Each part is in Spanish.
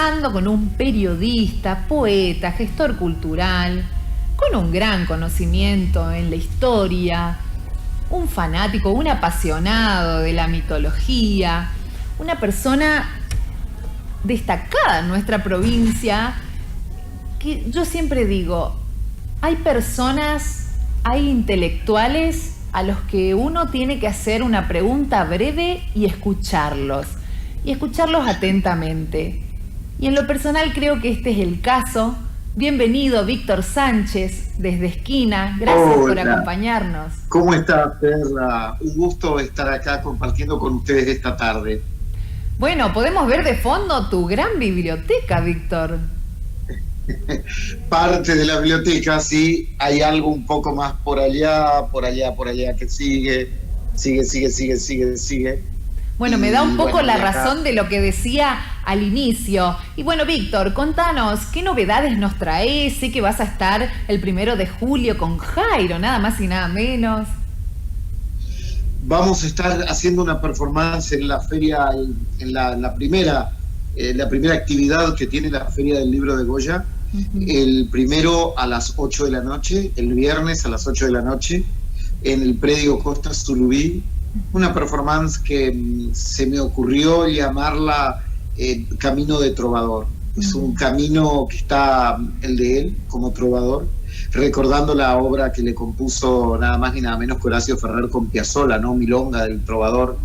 conversando con un periodista, poeta, gestor cultural, con un gran conocimiento en la historia, un fanático, un apasionado de la mitología, una persona destacada en nuestra provincia, que yo siempre digo, hay personas, hay intelectuales a los que uno tiene que hacer una pregunta breve y escucharlos atentamente. Y en lo personal creo que este es el caso. Bienvenido, Víctor Sánchez, desde Esquina. Gracias por acompañarnos. ¿Cómo estás, Perla? Un gusto estar acá compartiendo con ustedes esta tarde. Bueno, podemos ver de fondo tu gran biblioteca, Víctor. Parte de la biblioteca, sí. Hay algo un poco más por allá, que sigue. Bueno, me da un poco la razón de lo que decía al inicio. Y bueno, Víctor, contanos, ¿qué novedades nos traes? Sé que vas a estar el 1 de julio con Jairo, nada más y nada menos. Vamos a estar haciendo una performance en la feria, en la primera actividad que tiene la Feria del Libro de Goya. El primero a las 8 de la noche, el viernes a las 8 de la noche, en el predio Costa Surubí. Una performance que se me ocurrió llamarla Camino de Trovador. Es un camino que está el de él como trovador, recordando la obra que le compuso nada más ni nada menos que Horacio Ferrer con Piazzolla, ¿no? Milonga del Trovador.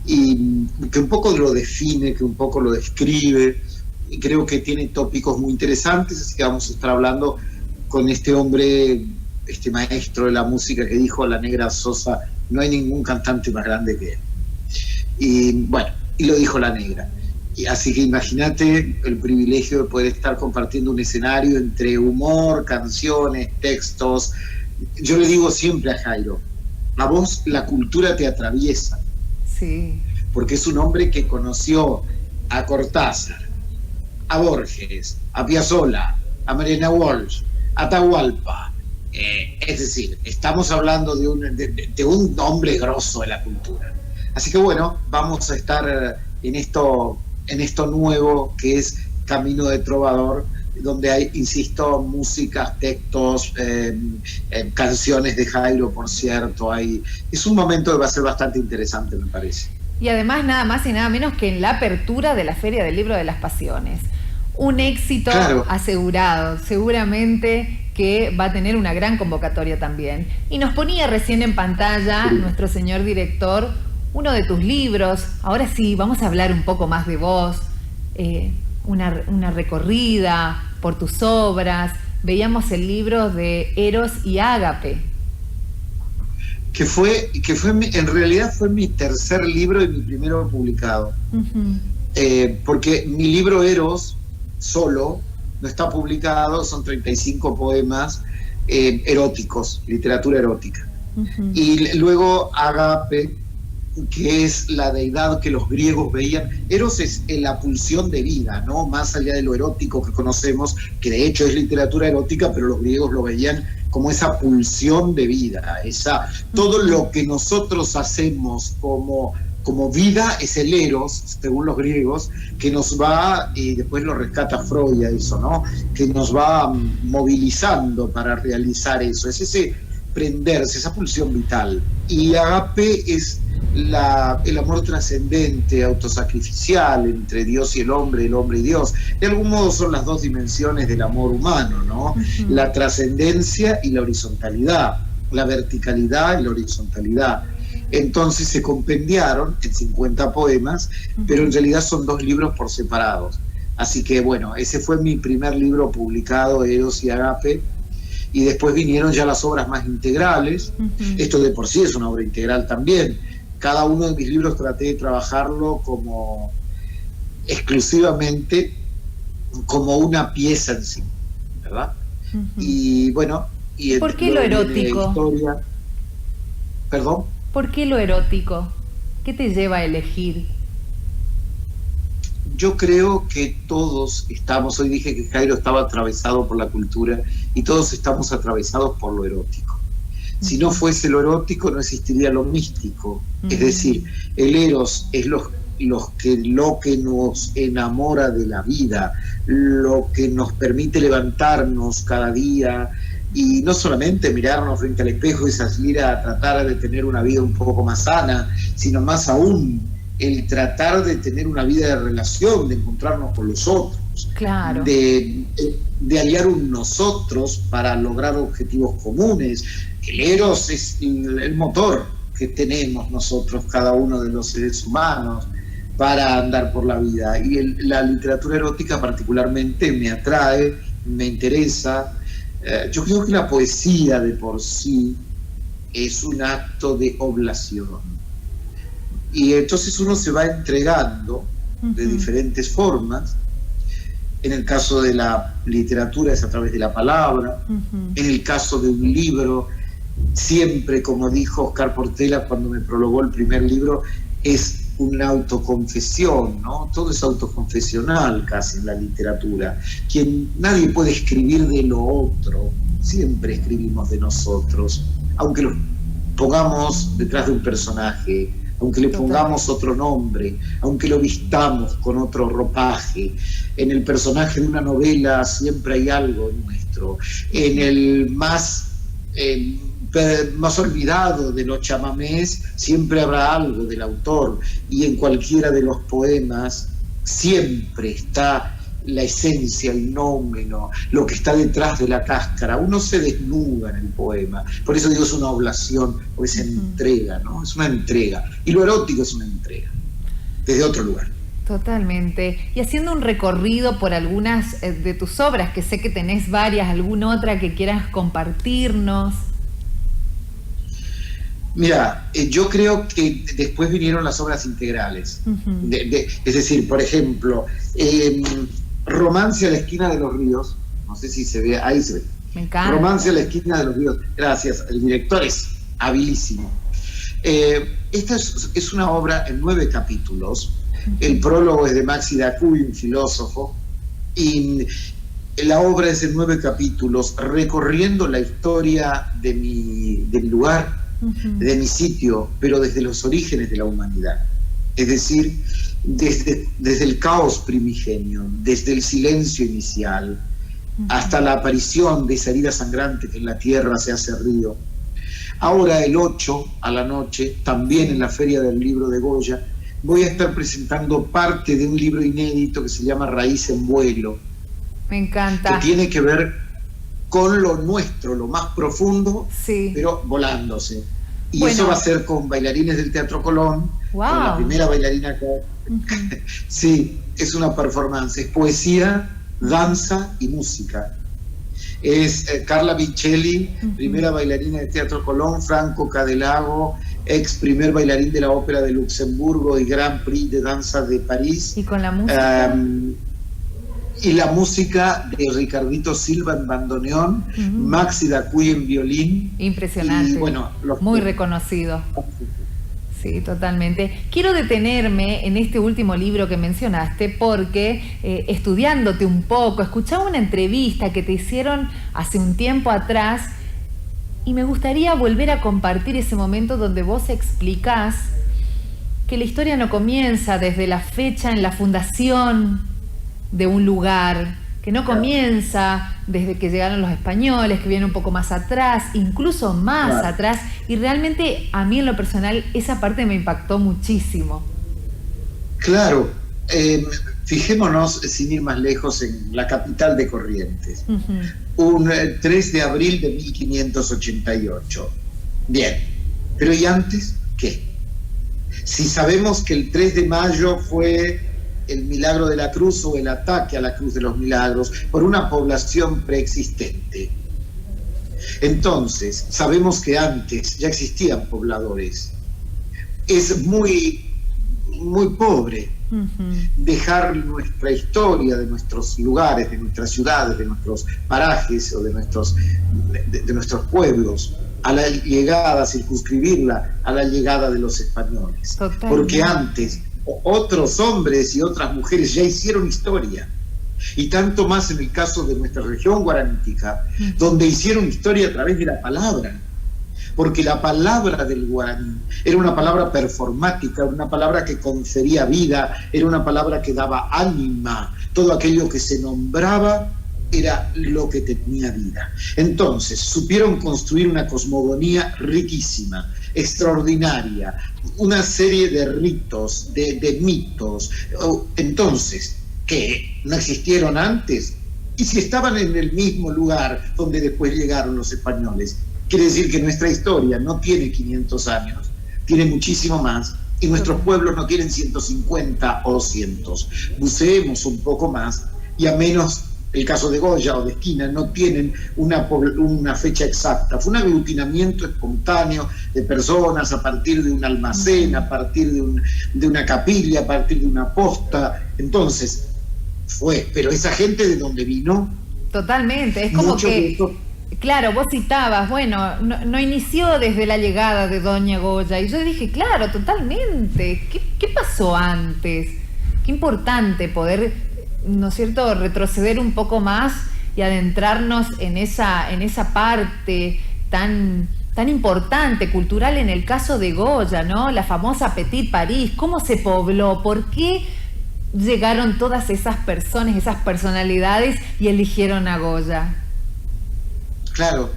Y que un poco lo define, que un poco lo describe. Y creo que tiene tópicos muy interesantes, así que vamos a estar hablando con este hombre, este maestro de la música que dijo La Negra Sosa: no hay ningún cantante más grande que él. Y bueno, y lo dijo La Negra. Y así que imagínate el privilegio de poder estar compartiendo un escenario entre humor, canciones, textos. Yo le digo siempre a Jairo, a vos la cultura te atraviesa. Sí. Porque es un hombre que conoció a Cortázar, a Borges, a Piazzolla, a Mariana Walsh, a Atahualpa. Es decir, estamos hablando de un hombre grosso de la cultura. Así que bueno, vamos a estar en esto nuevo que es Camino de Trovador, donde hay, insisto, músicas, textos, canciones de Jairo, por cierto. Es un momento que va a ser bastante interesante, me parece. Y además nada más y nada menos que en la apertura de la Feria del Libro de las Pasiones. Un éxito asegurado, seguramente que va a tener una gran convocatoria también. Y nos ponía recién en pantalla nuestro señor director uno de tus libros. Ahora sí, vamos a hablar un poco más de vos, una recorrida por tus obras. Veíamos el libro de Eros y Ágape. En realidad fue mi tercer libro y mi primero publicado. Porque mi libro Eros, solo, no está publicado, son 35 poemas eróticos, literatura erótica. Y luego Ágape, que es la deidad que los griegos veían. Eros es la pulsión de vida, ¿no? Más allá de lo erótico que conocemos, que de hecho es literatura erótica, pero los griegos lo veían como esa pulsión de vida, todo lo que nosotros hacemos como vida es el eros, según los griegos, que nos va, y después lo rescata Freud a eso, ¿no? Que nos va movilizando para realizar eso, es ese prenderse, esa pulsión vital. Y Ágape es el amor trascendente, autosacrificial entre Dios y el hombre y Dios. De algún modo son las dos dimensiones del amor humano, ¿no? La trascendencia y la horizontalidad, la verticalidad y la horizontalidad. Entonces se compendiaron en 50 poemas, pero en realidad son dos libros por separados. Así que bueno, ese fue mi primer libro publicado, Eros y Ágape, y después vinieron ya las obras más integrales. Esto de por sí es una obra integral también. Cada uno de mis libros traté de trabajarlo como exclusivamente como una pieza en sí, ¿verdad? Y bueno... ¿Por qué lo erótico? ¿Perdón? ¿Por qué lo erótico? ¿Qué te lleva a elegir? Yo creo que todos estamos, hoy dije que Jairo estaba atravesado por la cultura, y todos estamos atravesados por lo erótico. Si no fuese lo erótico, no existiría lo místico. Es decir, el eros es lo que nos enamora de la vida, lo que nos permite levantarnos cada día y no solamente mirarnos frente al espejo y salir a tratar de tener una vida un poco más sana, sino más aún el tratar de tener una vida de relación, de encontrarnos con los otros, claro, de aliar un nosotros para lograr objetivos comunes. El Eros es el motor que tenemos nosotros, cada uno de los seres humanos, para andar por la vida. Y la literatura erótica particularmente me atrae, me interesa. Yo creo que la poesía de por sí es un acto de oblación. Y entonces uno se va entregando de diferentes formas. En el caso de la literatura es a través de la palabra. En el caso de un libro, siempre, como dijo Oscar Portela cuando me prologó el primer libro, es una autoconfesión, ¿no? Todo es autoconfesional casi en la literatura. Nadie puede escribir de lo otro, siempre escribimos de nosotros, aunque lo pongamos detrás de un personaje, aunque le pongamos otro nombre, aunque lo vistamos con otro ropaje. En el personaje de una novela siempre hay algo nuestro. En el más olvidado de los chamamés siempre habrá algo del autor, y en cualquiera de los poemas siempre está la esencia, el nómeno, lo que está detrás de la cáscara. Uno se desnuda en el poema, por eso digo es una oblación, o es entrega, ¿no? Es una entrega, y lo erótico es una entrega, desde otro lugar. Totalmente. Y haciendo un recorrido por algunas de tus obras, que sé que tenés varias, ¿alguna otra que quieras compartirnos? Mira, yo creo que después vinieron las obras integrales. Es decir, por ejemplo, Romance a la esquina de los ríos, no sé si se ve, ahí se ve. Me encanta. Romance a la esquina de los ríos, gracias, el director es habilísimo. Esta es una obra en 9 capítulos. El prólogo es de Maxi Dacuy, un filósofo, y la obra es en 9 capítulos, recorriendo la historia de mi lugar, de mi sitio, pero desde los orígenes de la humanidad. Es decir, desde el caos primigenio, desde el silencio inicial, hasta la aparición de esa herida sangrante que en la tierra se hace río. Ahora, el 8 a la noche, también en la Feria del Libro de Goya, voy a estar presentando parte de un libro inédito que se llama Raíz en Vuelo. Me encanta. Que tiene que ver con lo nuestro, lo más profundo, sí, pero volándose. Y bueno, eso va a ser con bailarines del Teatro Colón, wow, con la primera bailarina acá. Sí, es una performance, es poesía, danza y música. Es Carla Vincelli, primera bailarina del Teatro Colón, Franco Cadelago, ex primer bailarín de la Ópera de Luxemburgo y Grand Prix de Danza de París. ¿Y con la música? Y la música de Ricardito Silva en bandoneón, Maxi Dacuy en violín. Impresionante. Y, bueno, muy reconocido. Sí, totalmente. Quiero detenerme en este último libro que mencionaste porque estudiándote un poco, escuchaba una entrevista que te hicieron hace un tiempo atrás y me gustaría volver a compartir ese momento donde vos explicás que la historia no comienza desde la fecha en la fundación de un lugar, que no comienza desde que llegaron los españoles, que viene un poco más atrás, incluso más atrás, y realmente a mí en lo personal esa parte me impactó muchísimo. Claro, fijémonos, sin ir más lejos, en la capital de Corrientes, un 3 de abril de 1588. Bien, pero ¿y antes qué? Si sabemos que el 3 de mayo fue el milagro de la cruz o el ataque a la cruz de los milagros por una población preexistente. Entonces, sabemos que antes ya existían pobladores. Es muy, muy pobre dejar nuestra historia de nuestros lugares, de nuestras ciudades, de nuestros parajes o de nuestros pueblos a la llegada, circunscribirla a la llegada de los españoles. Totalmente. Porque antes otros hombres y otras mujeres ya hicieron historia, y tanto más en el caso de nuestra región guaranítica, donde hicieron historia a través de la palabra. porque la palabra del guaraní era una palabra performática, una palabra que confería vida, era una palabra que daba ánima, todo aquello que se nombraba era lo que tenía vida. Entonces, supieron construir una cosmogonía riquísima, extraordinaria, una serie de ritos, de mitos, entonces, que no existieron antes, y si estaban en el mismo lugar donde después llegaron los españoles, quiere decir que nuestra historia no tiene 500 años, tiene muchísimo más, y nuestros pueblos no tienen 150 o 200. Buceemos un poco más, y a menos el caso de Goya o de Esquina no tienen una fecha exacta. Fue un aglutinamiento espontáneo de personas a partir de un almacén, a partir de una capilla, a partir de una posta. Entonces, pero esa gente de dónde vino. Totalmente, es como que, claro, vos citabas, bueno, no inició desde la llegada de Doña Goya, y yo dije, claro, totalmente, ¿qué pasó antes? Qué importante poder, ¿no es cierto?, retroceder un poco más y adentrarnos en esa parte tan importante, cultural, en el caso de Goya, ¿no? La famosa Petit París, ¿cómo se pobló? ¿Por qué llegaron todas esas personas, esas personalidades y eligieron a Goya? Claro,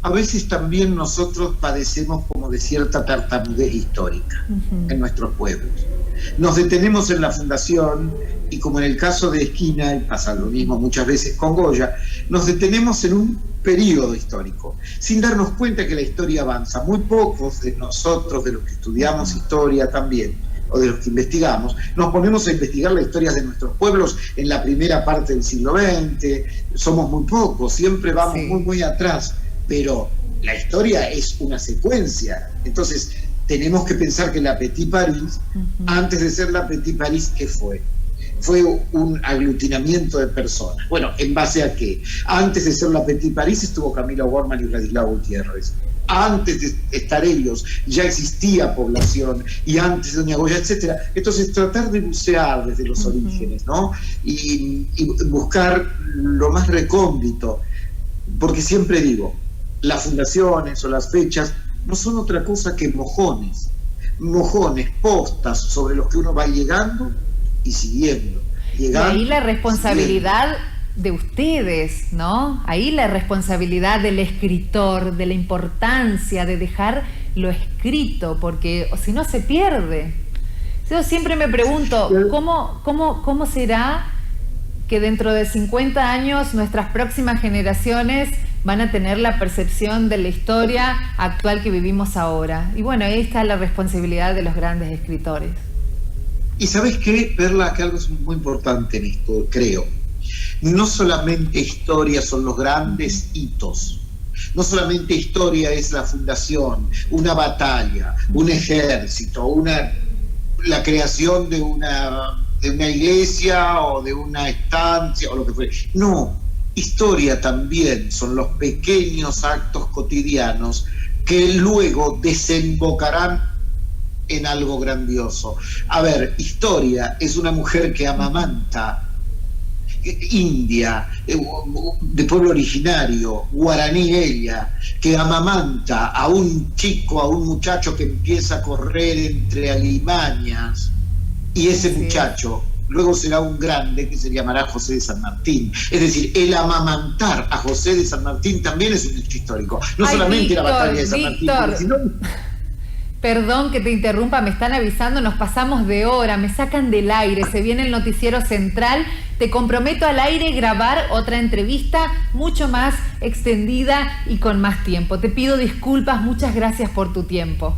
a veces también nosotros padecemos como de cierta tartamudez histórica en nuestros pueblos. Nos detenemos en la fundación y, como en el caso de Esquina, y pasa lo mismo muchas veces con Goya, nos detenemos en un periodo histórico, sin darnos cuenta que la historia avanza. Muy pocos de nosotros, de los que estudiamos historia también, o de los que investigamos, nos ponemos a investigar la historia de nuestros pueblos en la primera parte del siglo XX. Somos muy pocos, siempre vamos muy atrás, pero la historia es una secuencia. Entonces tenemos que pensar que la Petit París, antes de ser la Petit París, ¿qué fue? Fue un aglutinamiento de personas. Bueno, ¿en base a qué? Antes de ser la Petit París estuvo Camila Gorman y Ladislao Gutiérrez. Antes de estar ellos ya existía población, y antes de Doña Goya, etcétera. Entonces tratar de bucear desde los orígenes, ¿no? Y buscar lo más recóndito, porque siempre digo, las fundaciones o las fechas no son otra cosa que mojones, postas sobre los que uno va llegando y siguiendo. Y ahí la responsabilidad de ustedes, ¿no? Ahí la responsabilidad del escritor, de la importancia de dejar lo escrito, porque si no se pierde. Yo siempre me pregunto, ¿cómo será que dentro de 50 años nuestras próximas generaciones van a tener la percepción de la historia actual que vivimos ahora? Y bueno, ahí está la responsabilidad de los grandes escritores. Y ¿sabes qué, Perla? Que algo es muy importante en esto, creo. No solamente historia son los grandes hitos, no solamente historia es la fundación, una batalla, un ejército, la creación de una iglesia o de una estancia o lo que fuera. No, historia también son los pequeños actos cotidianos que luego desembocarán en algo grandioso. A ver, historia es una mujer que amamanta, india, de pueblo originario, guaraní ella, que amamanta a un chico, a un muchacho que empieza a correr entre alimañas, y ese muchacho luego será un grande que se llamará José de San Martín. Es decir, el amamantar a José de San Martín también es un hecho histórico. No solamente la batalla de San Martín, sino... Perdón que te interrumpa, me están avisando, nos pasamos de hora, me sacan del aire, se viene el noticiero central. Te comprometo al aire grabar otra entrevista mucho más extendida y con más tiempo. Te pido disculpas, muchas gracias por tu tiempo.